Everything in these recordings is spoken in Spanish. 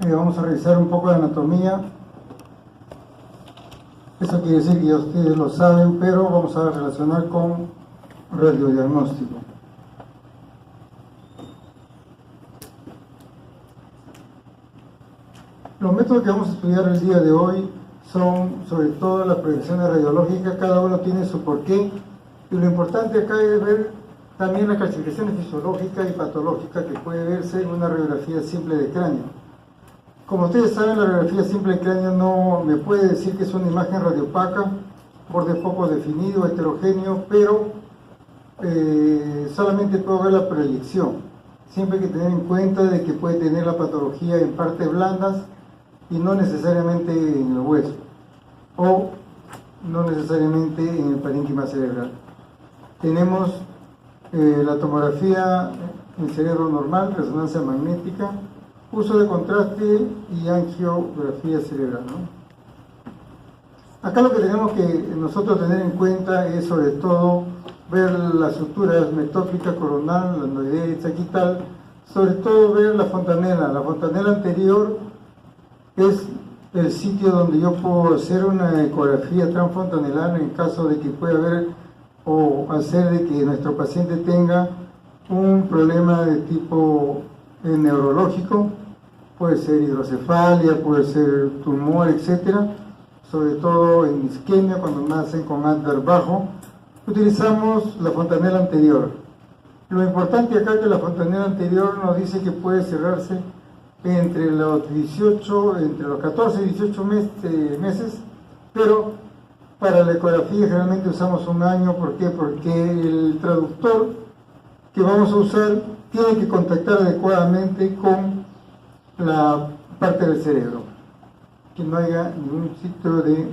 Vamos a revisar un poco de anatomía. Eso quiere decir que ya ustedes lo saben, pero vamos a relacionar con radiodiagnóstico. Los métodos que vamos a estudiar el día de hoy son sobre todo las proyecciones radiológicas. Cada uno tiene su porqué, y lo importante acá es ver también las clasificaciones fisiológicas y patológicas que puede verse en una radiografía simple de cráneo. Como ustedes saben, la radiografía simple de cráneo no me puede decir que es una imagen radiopaca, borde poco definido, heterogéneo, pero solamente puedo ver la proyección. Siempre hay que tener en cuenta de que puede tener la patología en partes blandas y no necesariamente en el hueso, o no necesariamente en el parénquima cerebral. Tenemos la tomografía en cerebro normal, resonancia magnética, uso de contraste y angiografía cerebral, ¿no? Acá lo que tenemos que nosotros tener en cuenta es sobre todo ver las suturas metópica, coronal, lanoidea y saquital, sobre todo ver la fontanela. La fontanela anterior es el sitio donde yo puedo hacer una ecografía transfontanelar en caso de que pueda haber o hacer de que nuestro paciente tenga un problema de tipo neurológico, puede ser hidrocefalia, puede ser tumor, etcétera, sobre todo en isquemia cuando nacen con Adler bajo. Utilizamos la fontanela anterior. Lo importante acá es que la fontanela anterior nos dice que puede cerrarse entre los 14 y 18 meses, pero para la ecografía generalmente usamos un año. ¿Por qué? Porque el traductor que vamos a usar tiene que contactar adecuadamente con la parte del cerebro, que no haya ningún sitio de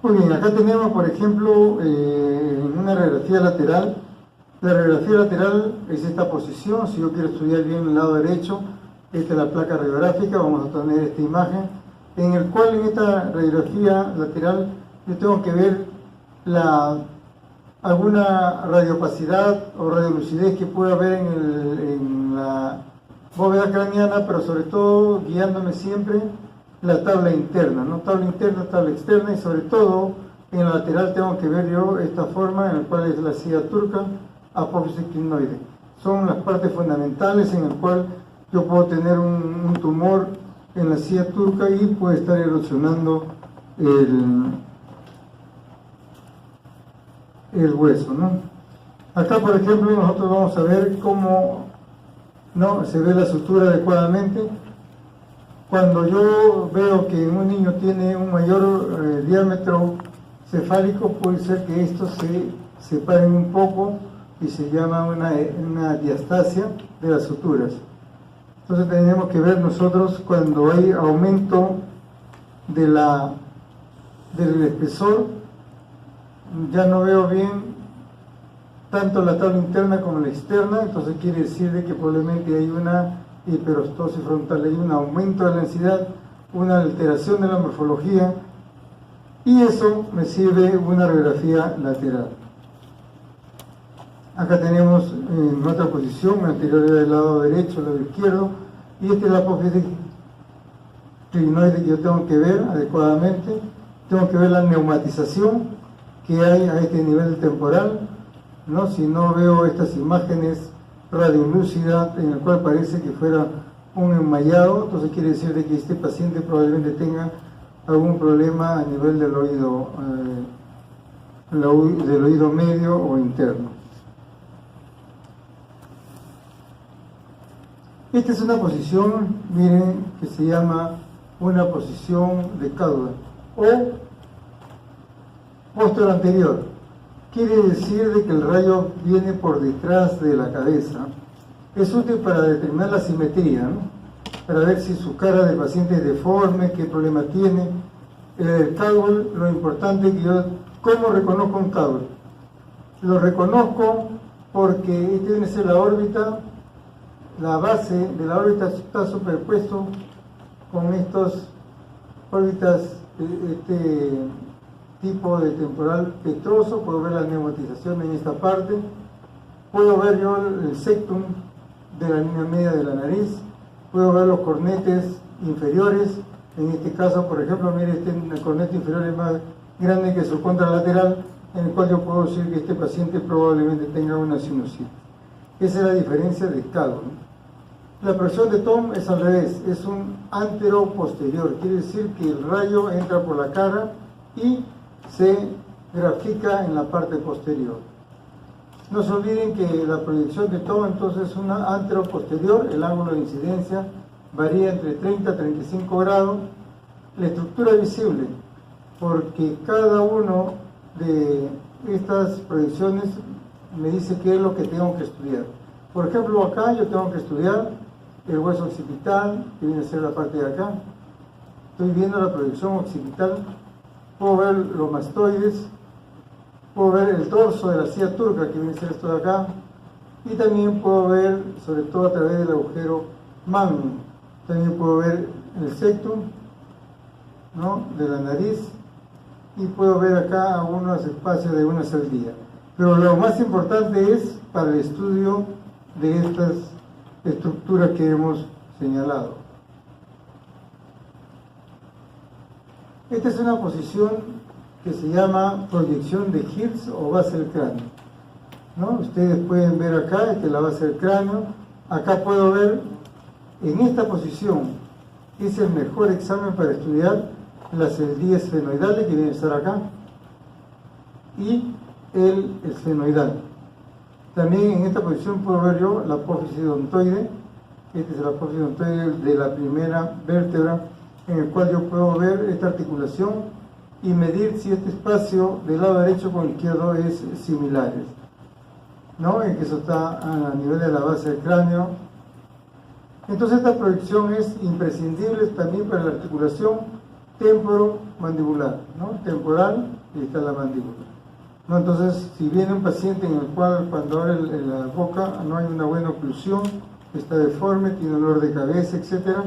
Muy bien, acá tenemos, por ejemplo, una radiografía lateral. La radiografía lateral es esta posición. Si yo quiero estudiar bien el lado derecho, esta es la placa radiográfica. Vamos a tener esta imagen, en el cual en esta radiografía lateral yo tengo que ver alguna radiopacidad o radiolucidez que pueda haber en la bóveda craneana, pero sobre todo guiándome siempre la tabla interna, ¿no? Tabla interna, tabla externa, y sobre todo en la lateral tengo que ver yo esta forma en la cual es la silla turca, apófisis clinoide. Son las partes fundamentales en el cual yo puedo tener un tumor en la silla turca y puede estar erosionando el hueso, ¿no? Acá, por ejemplo, nosotros vamos a ver cómo no se ve la sutura adecuadamente. Cuando yo veo que un niño tiene un mayor diámetro cefálico, puede ser que estos se separen un poco y se llama una diastasia de las suturas. Entonces tenemos que ver nosotros cuando hay aumento del espesor, ya no veo bien tanto la tabla interna como la externa, entonces quiere decir de que probablemente hay una hiperostosis frontal, hay un aumento de la densidad, una alteración de la morfología, y eso me sirve una radiografía lateral. Acá tenemos en otra posición, anterior del lado derecho, lado izquierdo, y esta es la apófisis clinoide que yo tengo que ver adecuadamente. Tengo que ver la neumatización que hay a este nivel temporal, ¿no? Si no veo estas imágenes radiolúcidas en el cual parece que fuera un enmayado, entonces quiere decir de que este paciente probablemente tenga algún problema a nivel del oído medio o interno. Esta es una posición, miren, que se llama una posición de cauda o posterior anterior. Quiere decir de que el rayo viene por detrás de la cabeza. Es útil para determinar la simetría, ¿no? Para ver si su cara del paciente es deforme, qué problema tiene. El Cowell, lo importante es que yo, ¿cómo reconozco un Cowell? Lo reconozco porque esta viene a ser la órbita, la base de la órbita está superpuesto con estas órbitas tipo de temporal petroso, puedo ver la neumatización en esta parte, puedo ver yo el septum de la línea media de la nariz, puedo ver los cornetes inferiores, en este caso, por ejemplo, mire, el cornete inferior es más grande que su contralateral, en el cual yo puedo decir que este paciente probablemente tenga una sinusitis. Esa es la diferencia de estado, ¿no? La proyección de Thom es al revés, es un antero-posterior, quiere decir que el rayo entra por la cara y se grafica en la parte posterior. No se olviden que la proyección de Thom entonces es una antero-posterior, el ángulo de incidencia varía entre 30 a 35 grados, la estructura visible, porque cada uno de estas proyecciones me dice qué es lo que tengo que estudiar. Por ejemplo, acá yo tengo que estudiar el hueso occipital, que viene a ser la parte de acá. Estoy viendo la proyección occipital, puedo ver los mastoides, puedo ver el dorso de la silla turca, que viene a ser esto de acá, y también puedo ver, sobre todo a través del agujero magnum, también puedo ver el septum, ¿no?, de la nariz, y puedo ver acá algunos espacios de una saldía. Pero lo más importante es para el estudio de estas estructuras que hemos señalado. Esta es una posición que se llama proyección de Hirsch o base del cráneo, ¿no? Ustedes pueden ver acá, esta es la base del cráneo. Acá puedo ver, en esta posición, es el mejor examen para estudiar las celdías esfenoidales, que viene a estar acá, y el esfenoidal. También en esta posición puedo ver yo la apófisis odontoide. Este es el apófisis odontoide de la primera vértebra, en el cual yo puedo ver esta articulación y medir si este espacio del lado derecho con el izquierdo es similares, ¿no? En que eso está a nivel de la base del cráneo. Entonces esta proyección es imprescindible también para la articulación temporomandibular, ¿no? Temporal, y está la mandíbula, ¿no? Entonces, si viene un paciente en el cual cuando abre la boca no hay una buena oclusión, está deforme, tiene dolor de cabeza, etcétera,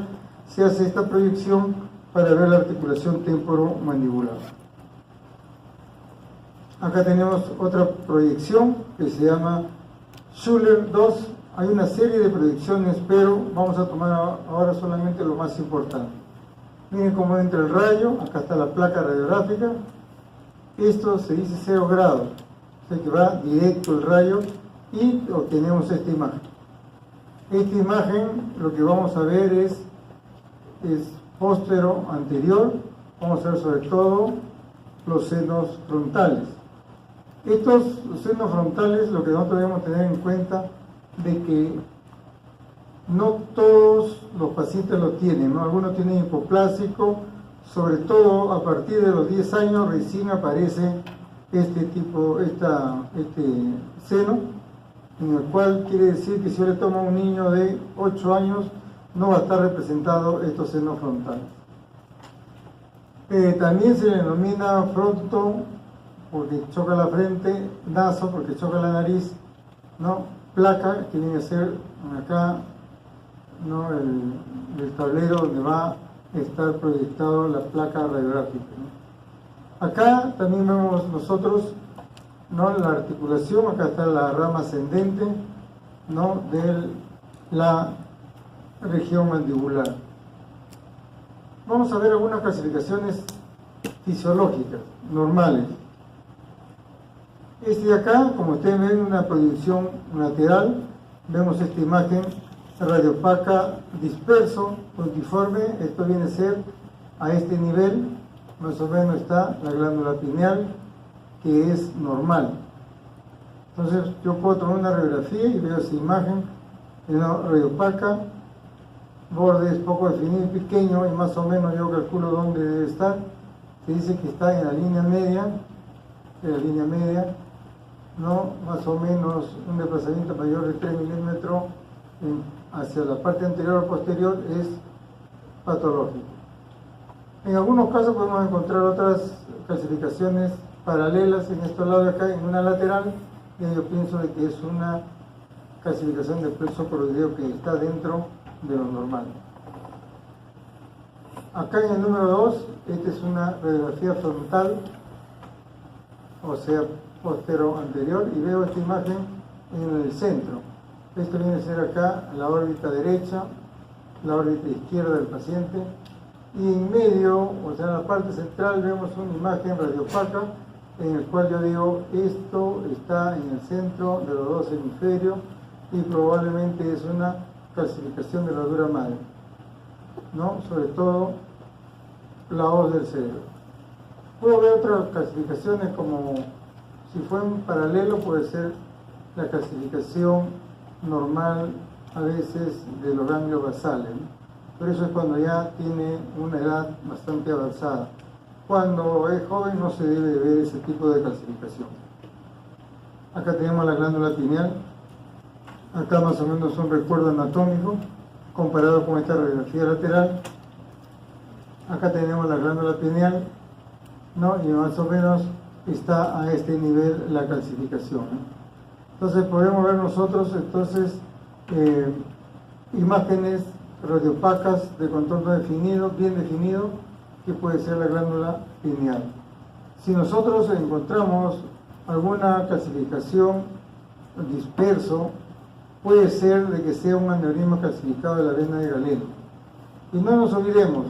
se hace esta proyección para ver la articulación temporomandibular. Acá tenemos otra proyección que se llama Schuller 2. Hay una serie de proyecciones, pero vamos a tomar ahora solamente lo más importante. Miren cómo entra el rayo, acá está la placa radiográfica. Esto se dice 0 grados, o sea que va directo el rayo y obtenemos esta imagen. Esta imagen lo que vamos a ver es póstero anterior, vamos a ver sobre todo los senos frontales. Estos senos frontales, lo que nosotros debemos tener en cuenta de que no todos los pacientes lo tienen, ¿no? Algunos tienen hipoplásico, sobre todo a partir de los 10 años recién aparece este seno, en el cual quiere decir que si yo le tomo a un niño de 8 años, no va a estar representado estos senos frontales. También se le denomina fronto porque choca la frente, naso porque choca la nariz, ¿no? Placa, que viene a ser acá, ¿no?, el tablero donde va a estar proyectado la placa radiográfica, ¿no? Acá también vemos nosotros, ¿no?, la articulación, acá está la rama ascendente, ¿no?, de la región mandibular. Vamos a ver algunas clasificaciones fisiológicas, normales. Este de acá, como ustedes ven, una proyección lateral, vemos esta imagen radiopaca disperso, puntiforme, esto viene a ser a este nivel, más o menos está la glándula pineal, que es normal. Entonces yo puedo tomar una radiografía y veo esa imagen, una radiopaca, bordes poco definidos, pequeño, y más o menos yo calculo dónde debe estar. Se dice que está en la línea media, ¿no?, más o menos un desplazamiento mayor de 3 milímetros hacia la parte anterior o posterior es patológico. En algunos casos podemos encontrar otras clasificaciones paralelas en estos lados de acá, en una lateral, y yo pienso de que es una clasificación de plexo coroideo que está dentro de lo normal. Acá en el número 2, esta es una radiografía frontal o sea, postero anterior, y veo esta imagen en el centro. Esto viene a ser acá la órbita derecha, la órbita izquierda del paciente, y en medio, o sea, en la parte central, vemos una imagen radiopaca en el cual yo digo, esto está en el centro de los dos hemisferios y probablemente es una calcificación de la dura madre, ¿no? Sobre todo la hoz del cerebro. Puedo ver otras calcificaciones como, si fue en paralelo, puede ser la calcificación normal a veces de los ganglios basales, ¿no? Pero eso es cuando ya tiene una edad bastante avanzada. Cuando es joven no se debe de ver ese tipo de calcificación. Acá tenemos la glándula pineal. Acá más o menos un recuerdo anatómico comparado con esta radiografía lateral. Acá tenemos la glándula pineal, ¿no? Y más o menos está a este nivel la calcificación, ¿no? Entonces podemos ver nosotros imágenes radiopacas de contorno definido, bien definido, que puede ser la glándula pineal. Si nosotros encontramos alguna calcificación disperso, puede ser de que sea un aneurisma calcificado de la vena de Galeno. Y no nos olvidemos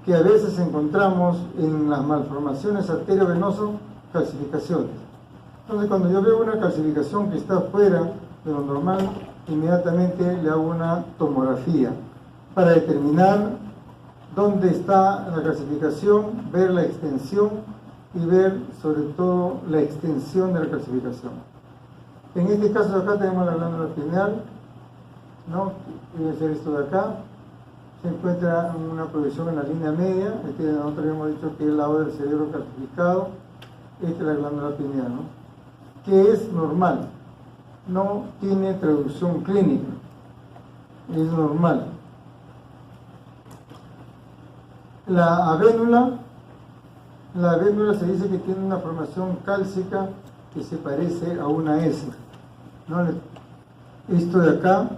que a veces encontramos en las malformaciones arteriovenosas calcificaciones. Entonces, cuando yo veo una calcificación que está fuera de lo normal, inmediatamente le hago una tomografía para determinar dónde está la calcificación, ver la extensión y ver sobre todo la extensión de la calcificación. En este caso de acá tenemos la glándula pineal, ¿no? Debe ser esto de acá. Se encuentra una proyección en la línea media. Nosotros habíamos dicho que es el lado del cerebro calcificado. Esta es la glándula pineal, ¿no? Que es normal, no tiene traducción clínica, es normal. La avénula se dice que tiene una formación cálcica que se parece a una S, ¿no? Esto de acá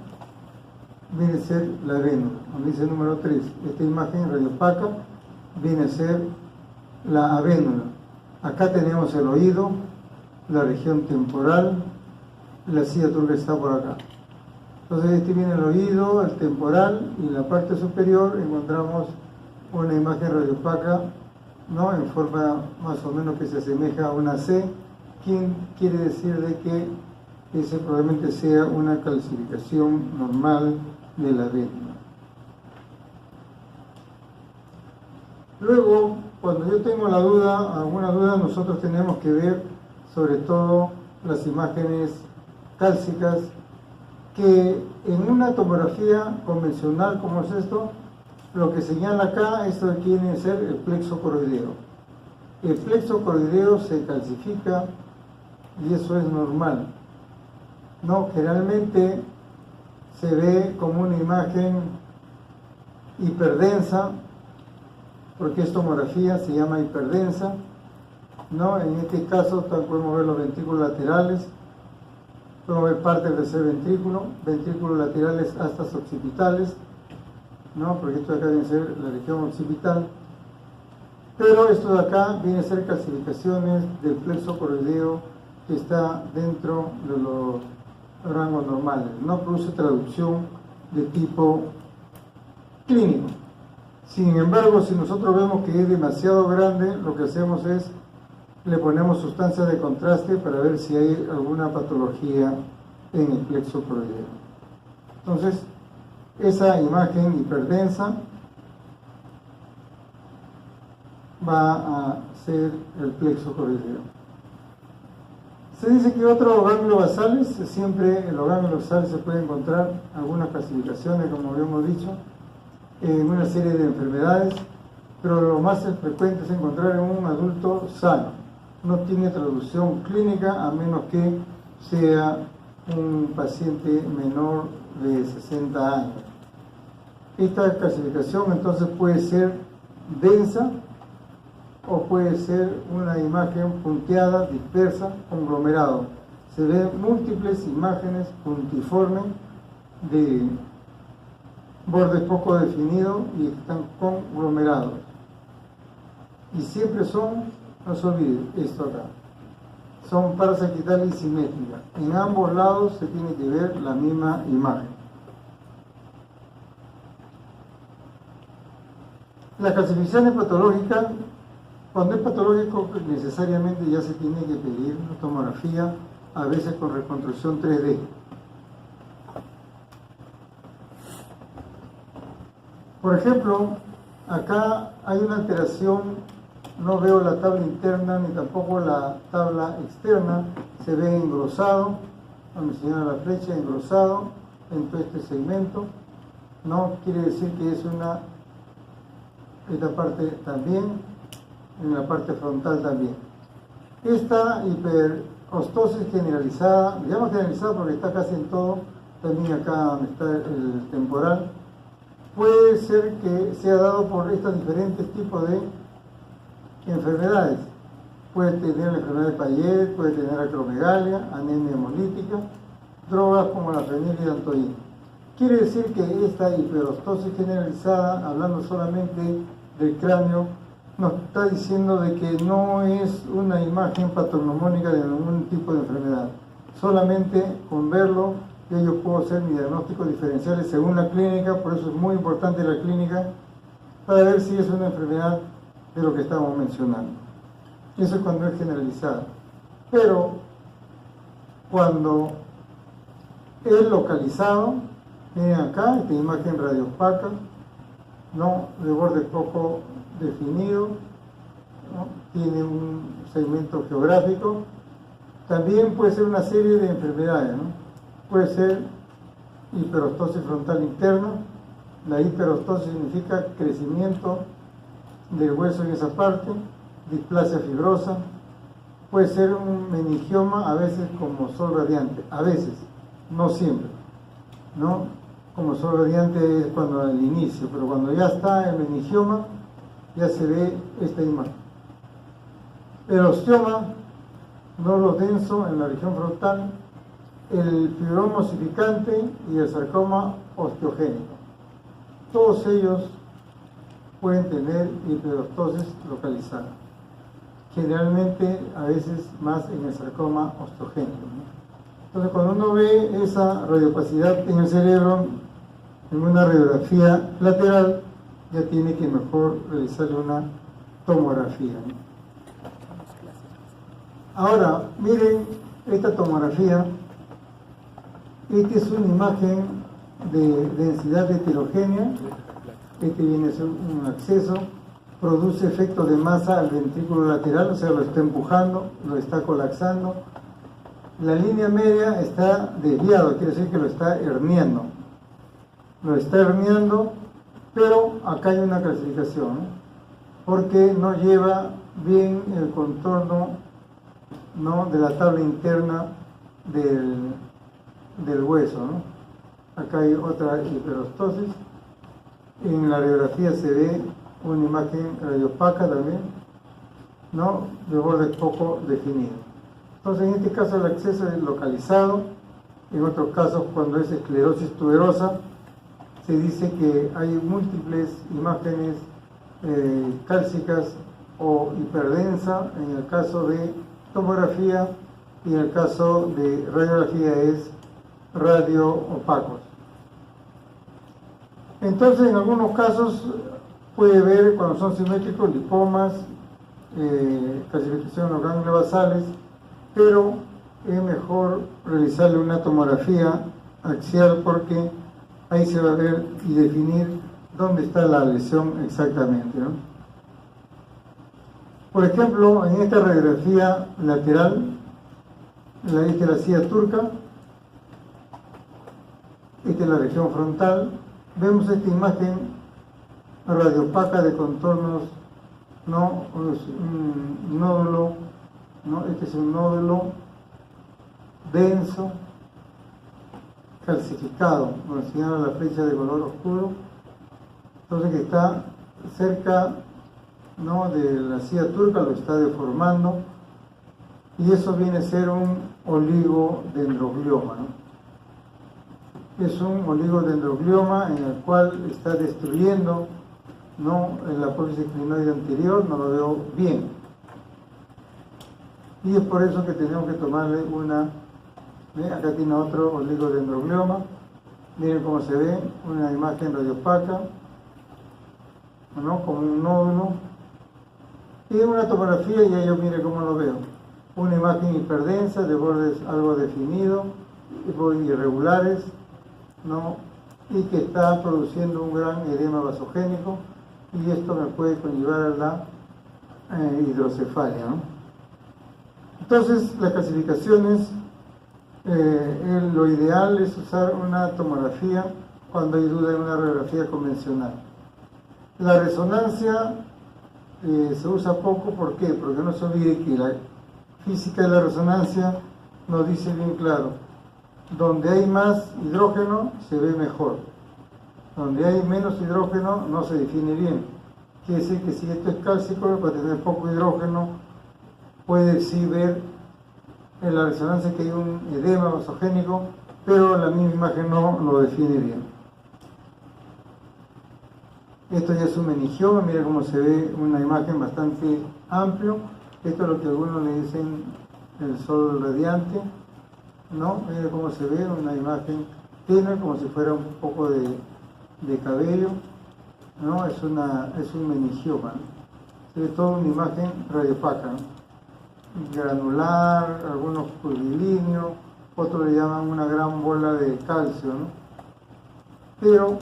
viene a ser la avénula, donde dice número 3. Esta imagen radiopaca viene a ser la avénula. Acá tenemos el oído, la región temporal, la silla turca está por acá. Entonces este viene el oído, el temporal, y en la parte superior encontramos una imagen radiopaca, ¿no? En forma más o menos que se asemeja a una C, que quiere decir de que ese probablemente sea una calcificación normal de la vénula. Luego, cuando yo tengo alguna duda, nosotros tenemos que ver sobre todo las imágenes cálcicas que en una tomografía convencional como es esto, lo que señala acá, esto quiere ser el plexo coroideo. El plexo coroideo se calcifica y eso es normal. No, generalmente se ve como una imagen hiperdensa, porque es tomografía, se llama hiperdensa, ¿no? En este caso podemos ver los ventrículos laterales, podemos ver parte del tercer ventrículo, ventrículos laterales hasta occipitales, ¿no? Porque esto de acá viene a ser la región occipital, pero esto de acá viene a ser calcificaciones del plexo coroideo que está dentro de los rangos normales, no produce traducción de tipo clínico. Sin embargo, si nosotros vemos que es demasiado grande, lo que hacemos es le ponemos sustancias de contraste para ver si hay alguna patología en el plexo coroideo. Entonces, esa imagen hiperdensa va a ser el plexo coroideo. Se dice que otros ganglios basales, siempre en los ganglios basales se pueden encontrar algunas clasificaciones, como habíamos dicho, en una serie de enfermedades, pero lo más frecuente es encontrar en un adulto sano. No tiene traducción clínica a menos que sea un paciente menor de 60 años. Esta clasificación entonces puede ser densa o puede ser una imagen punteada, dispersa, conglomerado. Se ven múltiples imágenes puntiformes de bordes poco definidos y están conglomerados. Y siempre son, no se olviden, esto acá. son parasagital y simétrica. En ambos lados se tiene que ver la misma imagen. Las clasificaciones patológicas, cuando es patológico necesariamente ya se tiene que pedir una tomografía, a veces con reconstrucción 3D. Por ejemplo, acá hay una alteración, no veo la tabla interna ni tampoco la tabla externa, se ve engrosado, donde se señala la flecha, engrosado en todo este segmento, no quiere decir que es esta parte también, en la parte frontal también. Esta hiperostosis generalizada, digamos generalizada porque está casi en todo, también acá donde está el temporal, puede ser que sea dado por estos diferentes tipos de enfermedades. Puede tener la enfermedad de Payet, puede tener acromegalia, anemia hemolítica, drogas como la feniledantoína. Quiere decir que esta hiperostosis generalizada, hablando solamente del cráneo, nos está diciendo de que no es una imagen patognomónica de ningún tipo de enfermedad. Solamente con verlo, yo puedo hacer mis diagnósticos diferenciales según la clínica, por eso es muy importante la clínica, para ver si es una enfermedad de lo que estamos mencionando. Eso es cuando es generalizada. Pero cuando es localizado, miren acá, esta imagen radiopaca, ¿no? De borde poco definido, ¿no? Tiene un segmento geográfico. También puede ser una serie de enfermedades, ¿no? Puede ser hiperostosis frontal interna. La hiperostosis significa crecimiento del hueso en esa parte, displasia fibrosa. Puede ser un meningioma, a veces como sol radiante, a veces, no siempre, ¿no? Como sol radiante es cuando al inicio, pero cuando ya está el meningioma, ya se ve esta imagen. El osteoma, nódulo denso en la región frontal, el fibroma osificante y el sarcoma osteogénico. Todos ellos pueden tener hiperostosis localizada. Generalmente, a veces más en el sarcoma osteogénico, ¿no? Entonces, cuando uno ve esa radiopacidad en el cerebro, en una radiografía lateral, ya tiene que mejor realizarle una tomografía, ¿no? Ahora, miren esta tomografía. Esta es una imagen de densidad heterogénea. Este viene a ser un acceso, produce efecto de masa al ventrículo lateral, o sea, lo está empujando, lo está colapsando. La línea media está desviada, quiere decir que lo está herniando. Lo está herniando, pero acá hay una clasificación, ¿no? Porque no lleva bien el contorno, ¿no?, de la tabla interna del hueso, ¿no? Acá hay otra hiperostosis. En la radiografía se ve una imagen radiopaca también, ¿no?, de borde poco definido. Entonces, en este caso el acceso es localizado. En otros casos, cuando es esclerosis tuberosa, se dice que hay múltiples imágenes cálcicas o hiperdensa en el caso de tomografía, y en el caso de radiografía es radio-opacos. Entonces, en algunos casos puede ver, cuando son simétricos, lipomas, calcificación de los ganglios basales, pero es mejor realizarle una tomografía axial porque ahí se va a ver y definir dónde está la lesión exactamente, ¿no? Por ejemplo, en esta radiografía lateral, esta es la silla turca, esta es la región frontal, vemos esta imagen radiopaca de contornos, ¿no? Un nódulo, ¿no? Este es un nódulo denso, calcificado, donde señala la flecha de color oscuro, entonces que está cerca, ¿no?, de la silla turca, lo está deformando, y eso viene a ser un oligodendroglioma, ¿no? Es un oligodendroglioma en el cual está destruyendo, ¿no?, la apófisis clinoide anterior, no lo veo bien. Y es por eso que tenemos que tomarle una, acá tiene otro oligodendroglioma, miren cómo se ve, una imagen radiopaca, ¿no? Como un nódulo, y una tomografía y yo mire cómo lo veo, una imagen hiperdensa de bordes algo definidos, irregulares, ¿no? Y que está produciendo un gran edema vasogénico, y esto me puede conllevar a la hidrocefalia, ¿no? Entonces, las clasificaciones, lo ideal es usar una tomografía cuando hay duda en una radiografía convencional. La resonancia se usa poco, ¿por qué? Porque no se olvide que la física de la resonancia nos dice bien claro, donde hay más hidrógeno se ve mejor, donde hay menos hidrógeno no se define bien. Quiere decir que si esto es cálcico, para tener poco hidrógeno, puede sí ver en la resonancia que hay un edema vasogénico, pero la misma imagen no lo define bien. Esto ya es un meningioma, mira cómo se ve una imagen bastante amplio. Esto es lo que algunos le dicen el sol radiante, ¿no? Mira cómo se ve una imagen tenue, como si fuera un poco de cabello, ¿no? Es un meningioma, ¿no? Se ve toda una imagen radiopaca, ¿no? Granular, algunos curvilíneos, otros le llaman una gran bola de calcio, ¿no? Pero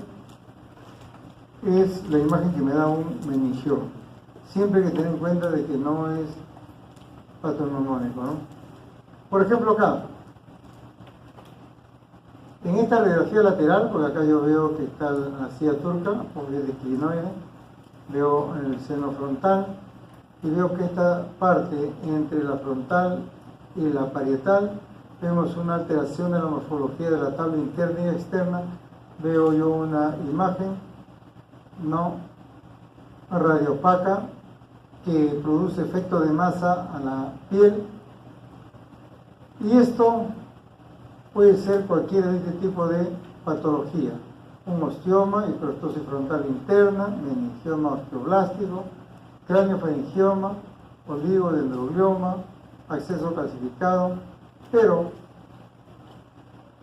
es la imagen que me da un meningioma. Siempre hay que tener en cuenta de que no es patognomónico, ¿no? Por ejemplo acá, en esta radiografía lateral, porque acá yo veo que está la silla turca, porque es de clinoide, veo el seno frontal, y veo que esta parte entre la frontal y la parietal vemos una alteración de la morfología de la tabla interna y externa. Veo yo una imagen no radiopaca que produce efecto de masa a la piel, y esto puede ser cualquier de este tipo de patología: un osteoma, hiperostosis frontal interna, meningioma osteoblástico, craneofaringioma, oligodendroglioma, acceso calcificado. Pero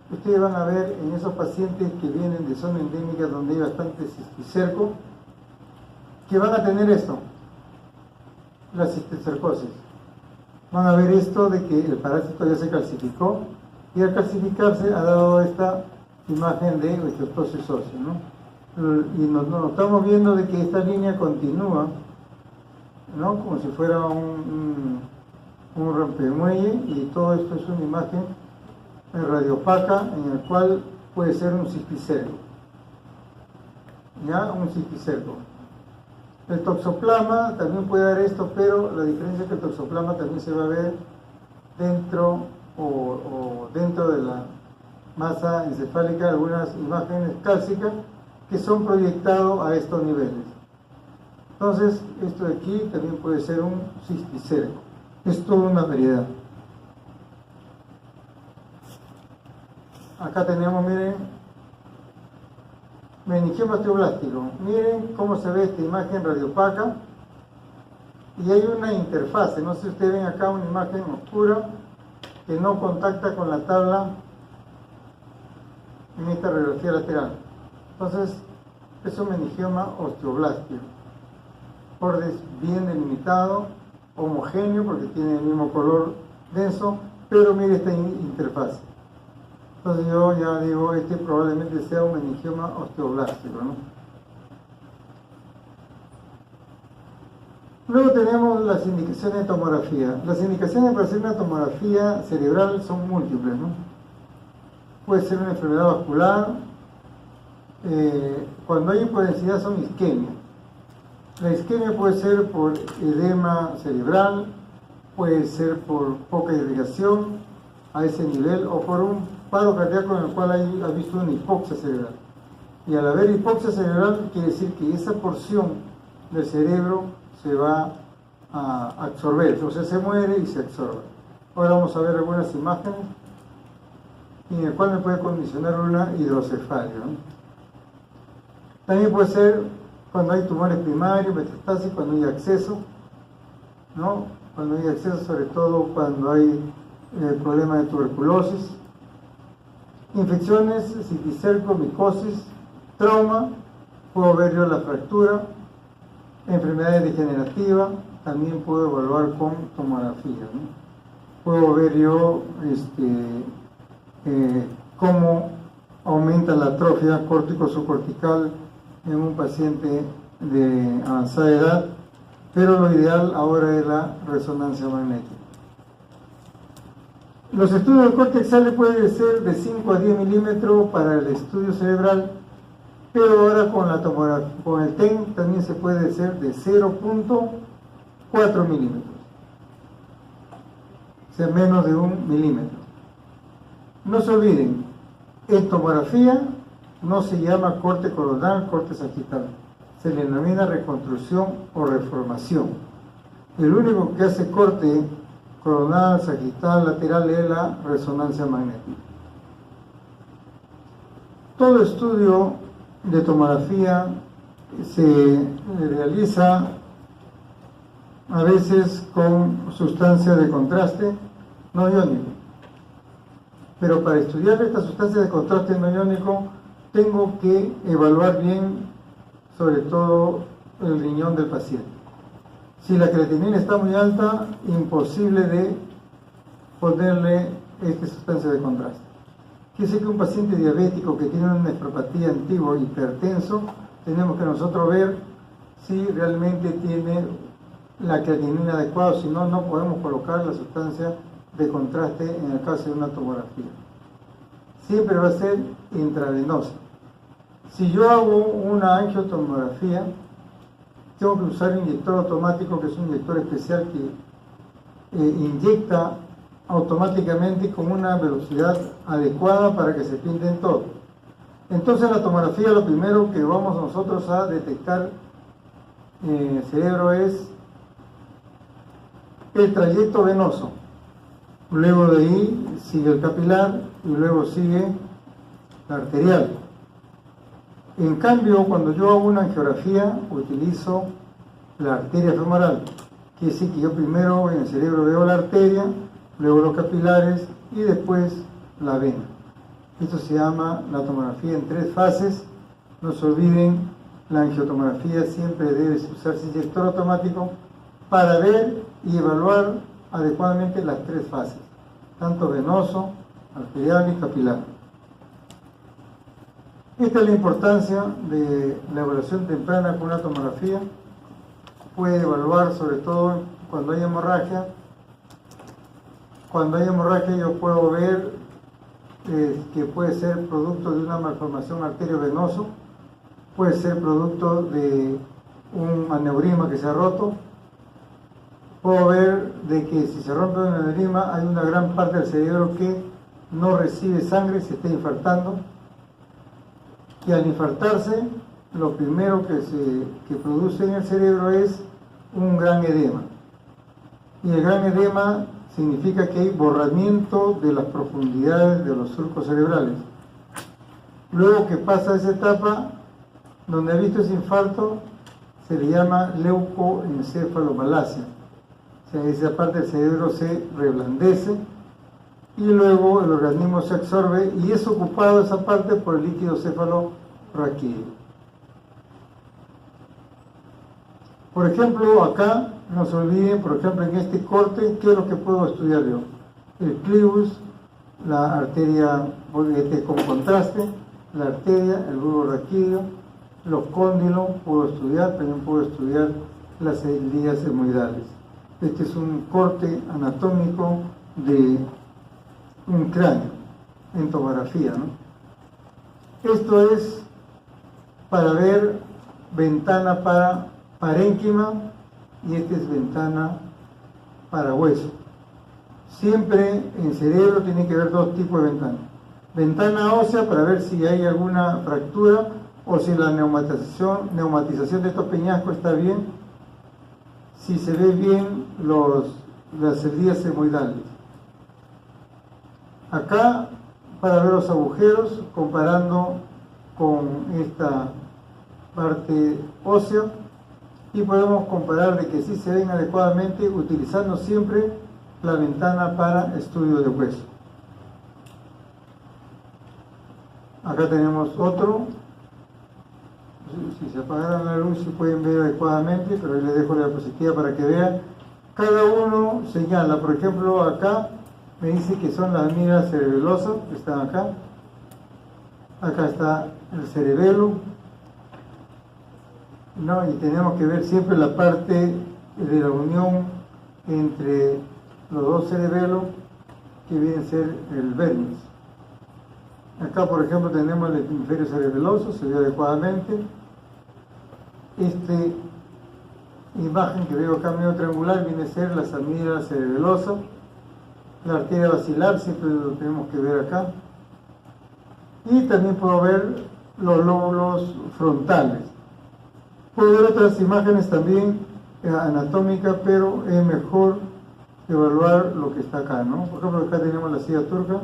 ustedes van a ver en esos pacientes que vienen de zona endémica donde hay bastante cisticerco, que van a tener esto, la cisticercosis. Van a ver esto de que el parásito ya se calcificó, y al calcificarse ha dado esta imagen de osteoporosis ósea, ¿no? Y nos estamos viendo de que esta línea continúa, ¿no? Como si fuera un rompemuelle, y todo esto es una imagen radiopaca en el cual puede ser un cisticerco, ¿ya? Un cisticerco. El toxoplasma también puede dar esto, pero la diferencia es que el toxoplasma también se va a ver dentro o dentro de la masa encefálica, algunas imágenes cálcicas que son proyectados a estos niveles. Entonces, esto de aquí también puede ser un cisticerco. Es toda una variedad. Acá tenemos, miren, meningioma osteoblástico. Miren cómo se ve esta imagen radiopaca, y hay una interfase. No sé si ustedes ven acá una imagen oscura que no contacta con la tabla en esta radiografía lateral. Entonces, es un meningioma osteoblástico. Bordes bien delimitados, homogéneo porque tiene el mismo color denso, pero mire esta interfase. Entonces yo ya digo, este probablemente sea un meningioma osteoblástico, ¿no? Luego tenemos las indicaciones de tomografía. Las indicaciones para hacer una tomografía cerebral son múltiples, ¿no? Puede ser una enfermedad vascular, cuando hay hipodensidad son isquemias. La isquemia puede ser por edema cerebral, puede ser por poca irrigación a ese nivel, o por un paro cardíaco en el cual ha visto una hipoxia cerebral. Y al haber hipoxia cerebral quiere decir que esa porción del cerebro se va a absorber, o sea, se muere y se absorbe. Ahora vamos a ver algunas imágenes en el cual me puede condicionar una hidrocefalia, ¿no? También puede ser cuando hay tumores primarios, metastasis, cuando hay acceso, ¿no? cuando hay acceso, sobre todo cuando hay problema de tuberculosis, infecciones, cisticerco, micosis, trauma, puedo ver yo la fractura, enfermedades degenerativas, también puedo evaluar con tomografía, ¿no? Puedo ver yo cómo aumenta la atrofia córtico-subcortical en un paciente de avanzada edad, pero lo ideal ahora es la resonancia magnética. Los estudios de corte exale pueden ser de 5 a 10 milímetros para el estudio cerebral, pero ahora con la tomografía, con el TEM también se puede hacer de 0.4 milímetros, o sea, menos de 1 milímetro. No se olviden, en tomografía no se llama corte coronal, corte sagital, se le denomina reconstrucción o reformación. El único que hace corte coronal, sagital, lateral es la resonancia magnética. Todo estudio de tomografía se realiza a veces con sustancias de contraste no iónico, pero para estudiar estas sustancias de contraste no iónico tengo que evaluar bien sobre todo el riñón del paciente. Si la creatinina está muy alta, imposible de ponerle esta sustancia de contraste. Quiere decir que un paciente diabético que tiene una nefropatía antigua, hipertenso, tenemos que nosotros ver si realmente tiene la creatinina adecuada, si no, no podemos colocar la sustancia de contraste en el caso de una tomografía. Siempre va a ser intravenosa. Si yo hago una angiotomografía, tengo que usar un inyector automático, que es un inyector especial que inyecta automáticamente con una velocidad adecuada para que se pinten todo. Entonces en la tomografía lo primero que vamos nosotros a detectar en el cerebro es el trayecto venoso. Luego de ahí sigue el capilar y luego sigue la arterial. En cambio, cuando yo hago una angiografía, utilizo la arteria femoral. Quiere decir que yo primero en el cerebro veo la arteria, luego los capilares y después la vena. Esto se llama la tomografía en 3 fases. No se olviden, la angiotomografía siempre debe usarse inyector automático para ver y evaluar adecuadamente las 3 fases, tanto venoso, arterial y capilar. Esta es la importancia de la evaluación temprana con una tomografía. Puede evaluar sobre todo cuando hay hemorragia. Cuando hay hemorragia yo puedo ver que puede ser producto de una malformación arteriovenoso, puede ser producto de un aneurisma que se ha roto. Puedo ver de que si se rompe un aneurisma hay una gran parte del cerebro que no recibe sangre, se está infartando. Y al infartarse, lo primero que produce en el cerebro es un gran edema. Y el gran edema significa que hay borramiento de las profundidades de los surcos cerebrales. Luego que pasa esa etapa, donde ha visto ese infarto, se le llama leucoencefalomalacia. O sea, esa parte del cerebro se reblandece y luego el organismo se absorbe y es ocupado esa parte por el líquido cefalorraquídeo. Por ejemplo, acá, no se olviden, por ejemplo, en este corte, ¿qué es lo que puedo estudiar yo? El clivus, la arteria con contraste, la arteria, el bulbo raquídeo, los cóndilos, puedo estudiar, también puedo estudiar las líneas hemoidales. Este es un corte anatómico de un cráneo en tomografía, ¿no? Esto es para ver ventana para parénquima y esta es ventana para hueso. Siempre en cerebro tiene que haber 2 tipos de ventanas. Ventana ósea para ver si hay alguna fractura o si la neumatización de estos peñascos está bien, si se ve bien las celdas hemoidales. Acá para ver los agujeros comparando con esta parte ósea y podemos comparar de que sí se ven adecuadamente utilizando siempre la ventana para estudio de hueso. Acá tenemos otro. Si se apagaran la luz, si pueden ver adecuadamente, pero ahí les dejo la diapositiva para que vean. Cada uno señala, por ejemplo, acá me dice que son las miras cerebelosas, que están acá. Acá está el cerebelo, ¿no? Y tenemos que ver siempre la parte de la unión entre los dos cerebelos, que viene a ser el vermis. Acá, por ejemplo, tenemos el hemisferio cerebeloso, se ve adecuadamente. Esta imagen que veo acá medio triangular viene a ser la samídala cerebelosa. La arteria basilar siempre lo tenemos que ver acá. Y también puedo ver los lóbulos frontales. Puedo ver otras imágenes también anatómicas, pero es mejor evaluar lo que está acá, ¿no? Por ejemplo, acá tenemos la silla turca.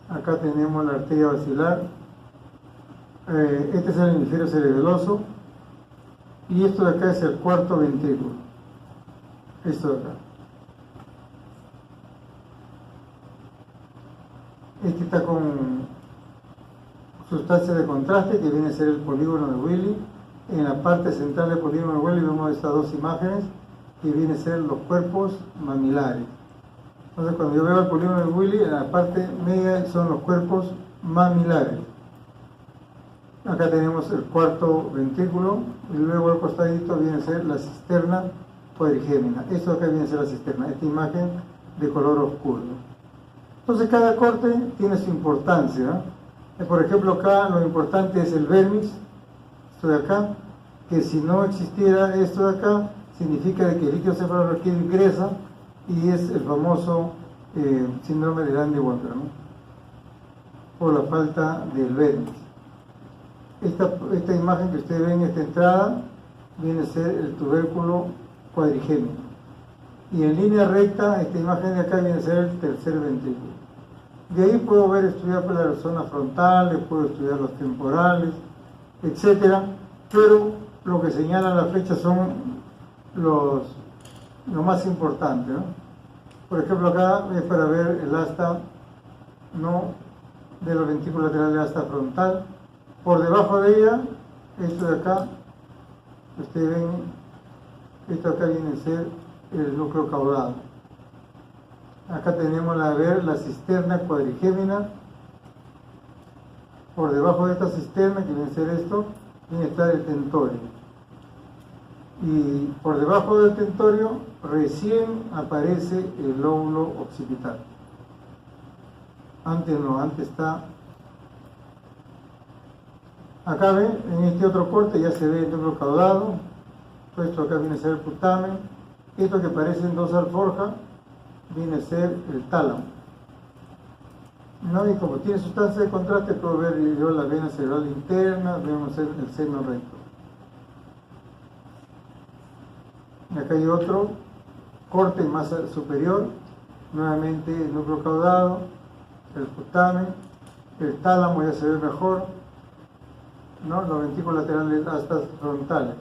Acá tenemos la arteria basilar. Este es el hemisferio cerebeloso. Y esto de acá es el cuarto ventrículo. Esto de acá. Este está con sustancia de contraste, que viene a ser el polígono de Willy. En la parte central del polígono de Willy vemos estas dos imágenes, que vienen a ser los cuerpos mamilares. Entonces, cuando yo veo el polígono de Willy, en la parte media son los cuerpos mamilares. Acá tenemos el cuarto ventrículo, y luego al costadito viene a ser la cisterna cuadrigémina. Esto acá viene a ser la cisterna, esta imagen de color oscuro. Entonces, cada corte tiene su importancia, ¿no? Por ejemplo, acá lo importante es el vermis, esto de acá, que si no existiera esto de acá, significa que el líquido cefalorraquídeo ingresa y es el famoso síndrome de Lande-Walker, ¿no? Por la falta del vermis. Esta imagen que ustedes ven, esta entrada, viene a ser el tubérculo cuadrigémino. Y en línea recta, esta imagen de acá viene a ser el tercer ventrículo. De ahí puedo estudiar las zonas frontales, puedo estudiar los temporales, etcétera, pero lo que señalan las flechas son lo más importante, ¿no? Por ejemplo, acá es para ver el asta, ¿no?, de los ventrículos laterales, asta frontal. Por debajo de ella, esto de acá, ustedes ven, esto acá viene a ser el núcleo caudado. Acá tenemos la cisterna cuadrigémina. Por debajo de esta cisterna, que viene a ser esto, viene a estar el tentorio. Y por debajo del tentorio recién aparece el lóbulo occipital. Antes no, antes está. Acá ven, en este otro corte ya se ve el núcleo caudado. Esto acá viene a ser el putamen. Esto que parece en dos alforjas viene a ser el tálamo. ¿No? Y como tiene sustancia de contraste, puedo ver yo la vena cerebral interna, vemos el seno recto. Y acá hay otro corte más superior, nuevamente el núcleo caudado, el putamen, el tálamo ya se ve mejor, ¿no? Los ventrículos laterales hasta frontales.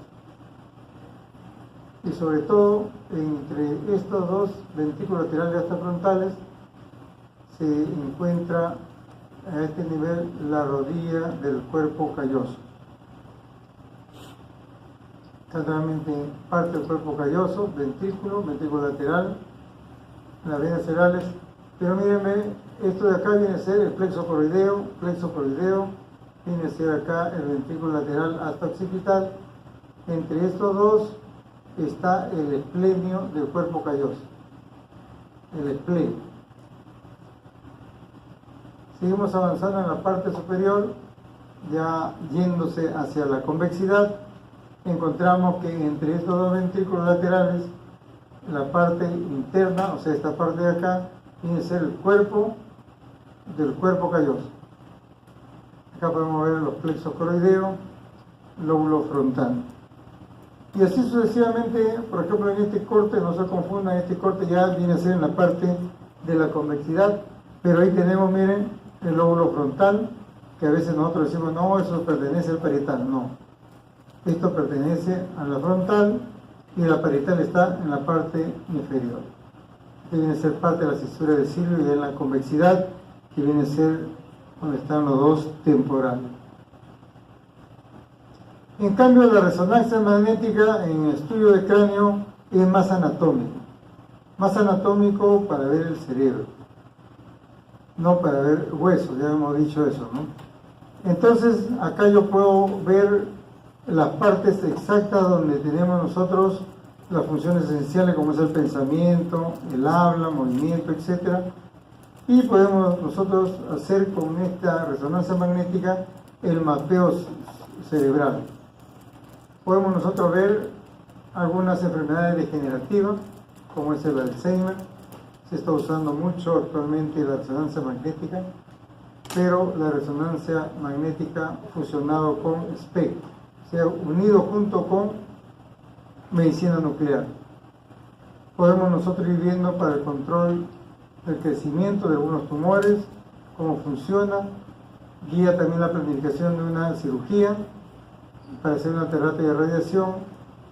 Y sobre todo, entre estos dos ventrículos laterales hasta frontales, se encuentra a este nivel la rodilla del cuerpo calloso. Realmente parte del cuerpo calloso, ventrículo lateral, las venas cerebrales. Pero mírenme, esto de acá viene a ser el plexo coroideo, viene a ser acá el ventrículo lateral hasta occipital. Entre estos dos está el esplenio del cuerpo calloso, el esplenio. Seguimos avanzando en la parte superior, ya yéndose hacia la convexidad. Encontramos que entre estos dos ventrículos laterales, la parte interna, o sea, esta parte de acá, viene a ser el cuerpo del cuerpo calloso. Acá podemos ver los plexos coroideos, lóbulo frontal. Y así sucesivamente, por ejemplo, en este corte, no se confundan, este corte ya viene a ser en la parte de la convexidad, pero ahí tenemos, miren, el lóbulo frontal, que a veces nosotros decimos, no, eso pertenece al parietal, no. Esto pertenece a la frontal y la parietal está en la parte inferior. Este viene a ser parte de la cisura del cirio y en la convexidad, que viene a ser donde están los dos temporales. En cambio, la resonancia magnética en el estudio de cráneo es más anatómico. Más anatómico para ver el cerebro, no para ver huesos, ya hemos dicho eso, ¿no? Entonces, acá yo puedo ver las partes exactas donde tenemos nosotros las funciones esenciales, como es el pensamiento, el habla, movimiento, etc. Y podemos nosotros hacer con esta resonancia magnética el mapeo cerebral. Podemos nosotros ver algunas enfermedades degenerativas, como es el Alzheimer. Se está usando mucho actualmente la resonancia magnética, pero la resonancia magnética fusionado con SPECT, o sea, unido junto con medicina nuclear. Podemos nosotros ir viendo para el control del crecimiento de algunos tumores, cómo funciona, guía también la planificación de una cirugía para hacer una terapia de radiación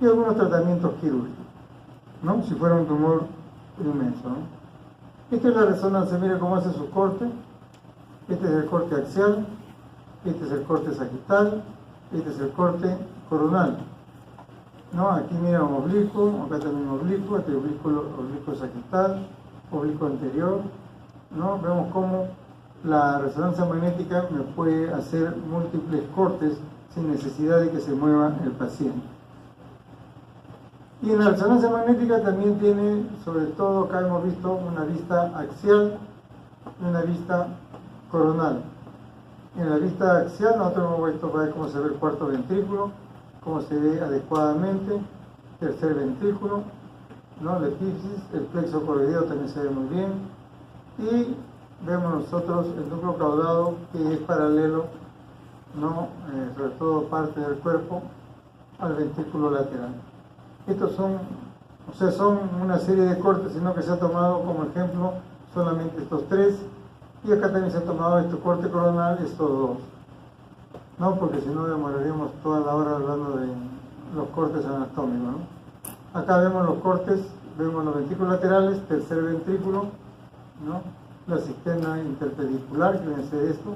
y algunos tratamientos quirúrgicos, ¿no? Si fuera un tumor inmenso, ¿no? Esta es la resonancia, mira cómo hace su corte. Este es el corte axial, este es el corte sagital, este es el corte coronal, ¿no? Aquí mira un oblicuo, acá también un oblicuo, este oblicuo sagital, oblicuo anterior, ¿no? Vemos cómo la resonancia magnética me puede hacer múltiples cortes sin necesidad de que se mueva el paciente. Y en la resonancia magnética también tiene, sobre todo acá hemos visto una vista axial y una vista coronal. En la vista axial nosotros hemos visto para ver cómo se ve el cuarto ventrículo, cómo se ve adecuadamente, tercer ventrículo, ¿no? La epífisis, el plexo coroideo también se ve muy bien. Y vemos nosotros el núcleo caudado, que es paralelo, ¿no? Sobre todo parte del cuerpo, al ventrículo lateral. Estos son una serie de cortes, sino que se ha tomado como ejemplo solamente estos tres, y acá también se ha tomado este corte coronal, estos dos, ¿no? Porque si no demoraríamos toda la hora hablando de los cortes anatómicos, ¿no? Acá vemos los cortes, vemos los ventrículos laterales, tercer ventrículo, ¿no? La cisterna interpedicular, que viene a ser esto,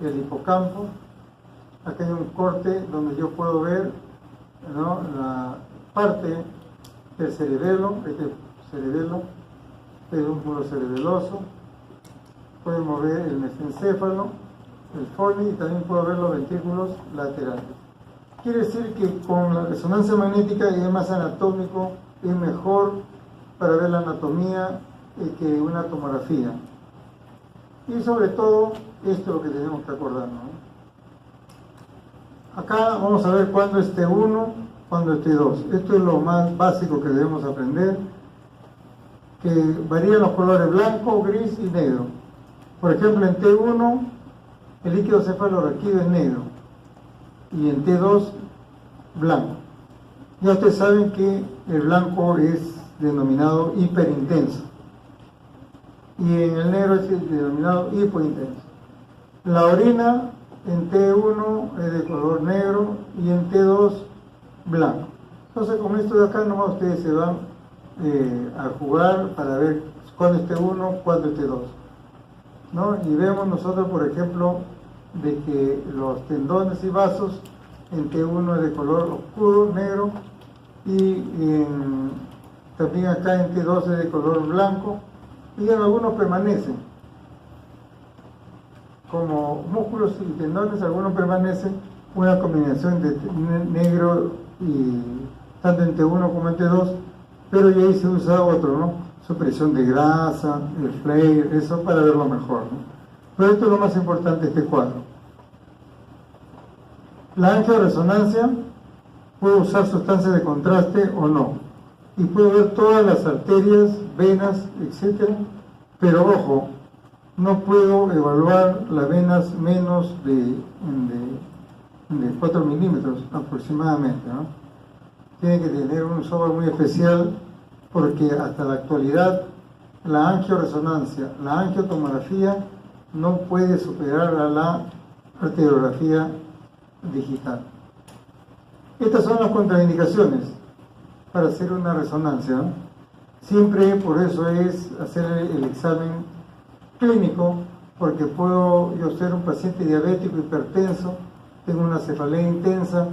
el hipocampo. Acá hay un corte donde yo puedo ver, ¿no? La parte del cerebelo, este cerebelo, pedúnculo cerebeloso. Podemos ver el mesencéfalo, el forni, y también puedo ver los ventrículos laterales. Quiere decir que con la resonancia magnética es más anatómico, es mejor para ver la anatomía que una tomografía. Y sobre todo, esto es lo que tenemos que acordar, ¿no? Acá vamos a ver cuándo es T1, cuándo es T2. Esto es lo más básico que debemos aprender, que varían los colores blanco, gris y negro. Por ejemplo, en T1 el líquido cefalorraquídeo es negro y en T2 blanco. Ya ustedes saben que el blanco es denominado hiperintenso y en el negro es denominado hipointenso. La orina en T1 es de color negro y en T2 blanco. Entonces, con esto de acá nomás ustedes se van a jugar para ver cuándo es T1, cuándo es T2, ¿no? Y vemos nosotros, por ejemplo, de que los tendones y vasos en T1 es de color oscuro, negro, y también acá en T2 es de color blanco, y en algunos permanecen. Como músculos y tendones, algunos permanecen una combinación de negro y tanto en T1 como en T2, pero ya ahí se usa otro, ¿no? Supresión de grasa, el flare, eso para verlo mejor, ¿no? Pero esto es lo más importante de este cuadro. La angioresonancia puede usar sustancias de contraste o no, y puede ver todas las arterias, venas, etc. Pero ojo, no puedo evaluar las venas menos de 4 milímetros aproximadamente, ¿no? Tiene que tener un software muy especial, porque hasta la actualidad la angioresonancia, la angiotomografía no puede superar a la arteriografía digital. Estas son las contraindicaciones para hacer una resonancia, ¿no? Siempre por eso es hacer el examen clínico, porque puedo yo ser un paciente diabético, hipertenso, tengo una cefalea intensa,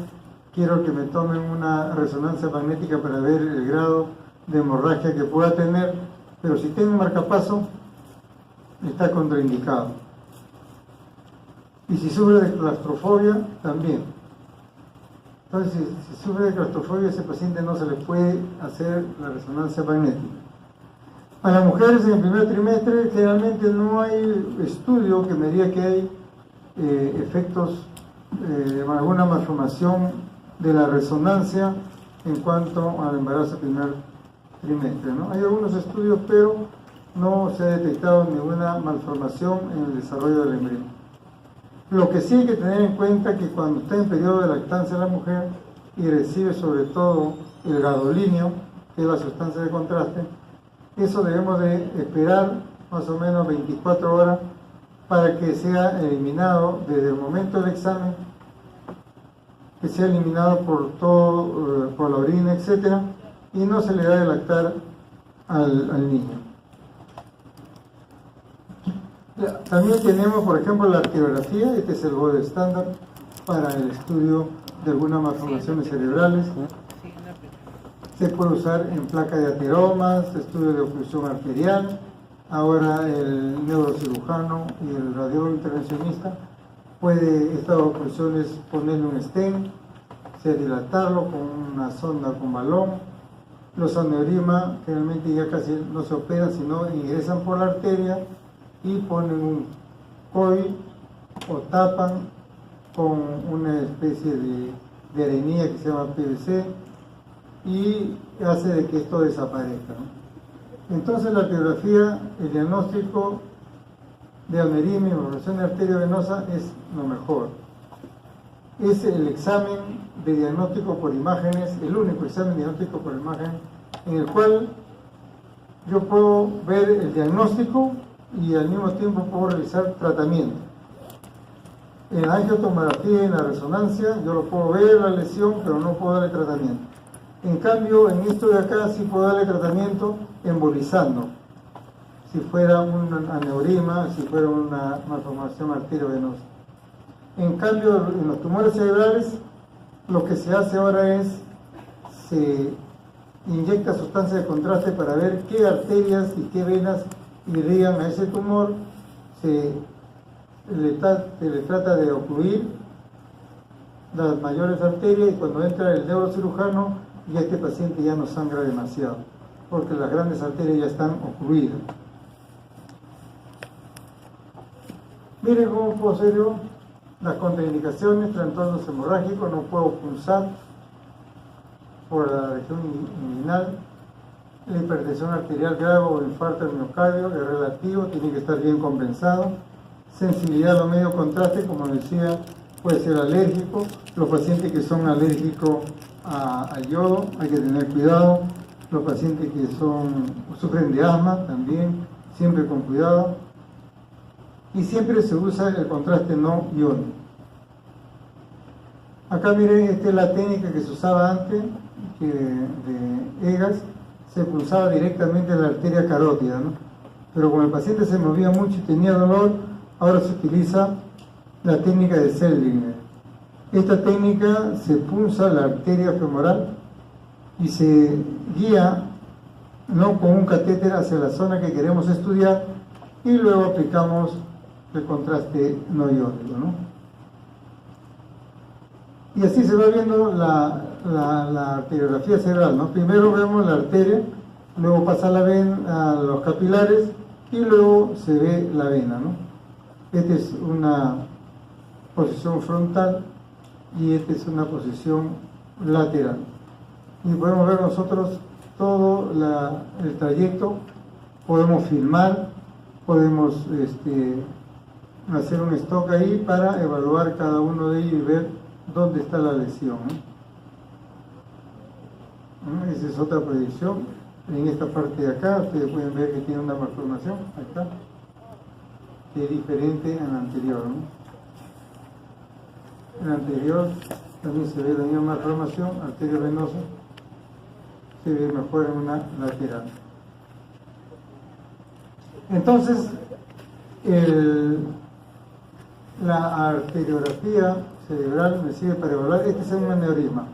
quiero que me tomen una resonancia magnética para ver el grado de hemorragia que pueda tener, pero si tengo un marcapaso, está contraindicado. Y si sufre de claustrofobia, también. Entonces, si sufre de claustrofobia, ese paciente no se le puede hacer la resonancia magnética. A las mujeres en el primer trimestre generalmente no hay estudio que me diga que hay efectos, alguna malformación de la resonancia en cuanto al embarazo del primer trimestre, ¿no? Hay algunos estudios, pero no se ha detectado ninguna malformación en el desarrollo del embrión. Lo que sí hay que tener en cuenta es que cuando está en periodo de lactancia la mujer y recibe sobre todo el gadolinio, que es la sustancia de contraste, eso debemos de esperar más o menos 24 horas para que sea eliminado desde el momento del examen, que sea eliminado por todo, por la orina, etcétera, y no se le da de lactar al niño. También tenemos, por ejemplo, la arteriografía. Este es el gold estándar para el estudio de algunas malformaciones cerebrales. Se puede usar en placa de ateromas, estudio de oclusión arterial. Ahora el neurocirujano y el radiólogo intervencionista puede estas oclusiones ponerle un stent, dilatarlo con una sonda con balón. Los aneurismas generalmente ya casi no se operan, sino ingresan por la arteria y ponen un coil o tapan con una especie de arenilla que se llama PVC y hace de que esto desaparezca, ¿no? Entonces la arteriografía, el diagnóstico de aneurisma y malformación de arteria venosa es lo mejor. Es el examen de diagnóstico por imágenes, el único examen diagnóstico por imagen en el cual yo puedo ver el diagnóstico y al mismo tiempo puedo realizar tratamiento. En la angiotomografía y en la resonancia yo lo puedo ver la lesión, pero no puedo darle tratamiento. En cambio, en esto de acá sí puedo darle tratamiento embolizando. Si fuera un aneurisma, si fuera una malformación arteriovenosa. En cambio, en los tumores cerebrales, lo que se hace ahora es, se inyecta sustancia de contraste para ver qué arterias y qué venas irrigan a ese tumor, se le trata de ocluir las mayores arterias y cuando entra el neurocirujano ya este paciente ya no sangra demasiado, porque las grandes arterias ya están ocluidas. Miren cómo puedo hacer yo las contraindicaciones: trastornos hemorrágicos, no puedo pulsar por la región inguinal. La hipertensión arterial grave o infarto del miocardio es relativo, tiene que estar bien compensado. Sensibilidad a los medios contraste, como decía, puede ser alérgico. Los pacientes que son alérgicos al yodo hay que tener cuidado. Los pacientes que sufren de asma también, siempre con cuidado. Y siempre se usa el contraste no iónico. Acá miren, esta es la técnica que se usaba antes, que de Egas, se pulsaba directamente en la arteria carótida, ¿no? Pero como el paciente se movía mucho y tenía dolor, ahora se utiliza la técnica de Seldinger. Esta técnica se pulsa la arteria femoral y se guía, no con un catéter, hacia la zona que queremos estudiar y luego aplicamos el contraste no iónico, ¿no? Y así se va viendo la arteriografía cerebral, ¿no? Primero vemos la arteria, luego pasa la vena a los capilares y luego se ve la vena, ¿no? Esta es una posición frontal y esta es una posición lateral. Y podemos ver nosotros todo el trayecto, podemos filmar, podemos hacer un stock ahí para evaluar cada uno de ellos y ver dónde está la lesión, ¿no? Esa es otra proyección. En esta parte de acá ustedes pueden ver que tiene una malformación acá, que es diferente a la anterior, ¿no? el anterior también se ve la misma malformación, arteria venosa, se ve mejor en una lateral. Entonces, la arteriografía cerebral me sirve para evaluar. Este es un aneurisma,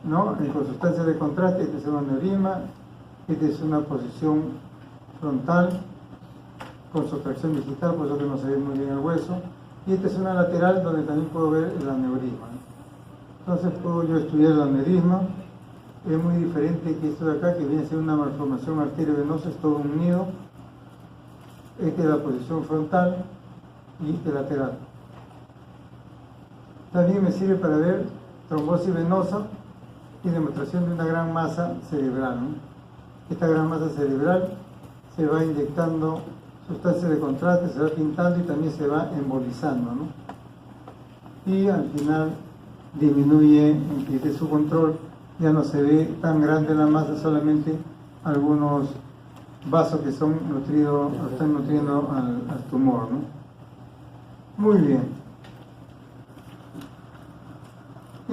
¿no? En consustancia de contraste, este es un aneurisma, esta es una posición frontal con sustracción digital, por eso que no se ve muy bien el hueso, y esta es una lateral donde también puedo ver el aneurisma. Entonces puedo yo estudiar el aneurisma. Es muy diferente que esto de acá, que viene a ser una malformación arteriovenosa, es todo un nido. Esta es la posición frontal y este lateral. También me sirve para ver trombosis venosa y demostración de una gran masa cerebral, ¿no? Esta gran masa cerebral se va inyectando sustancias de contraste, se va pintando y también se va embolizando, ¿no? Y al final disminuye en su control, ya no se ve tan grande la masa, solamente algunos vasos que son nutridos, están nutriendo al tumor, ¿no? Muy bien.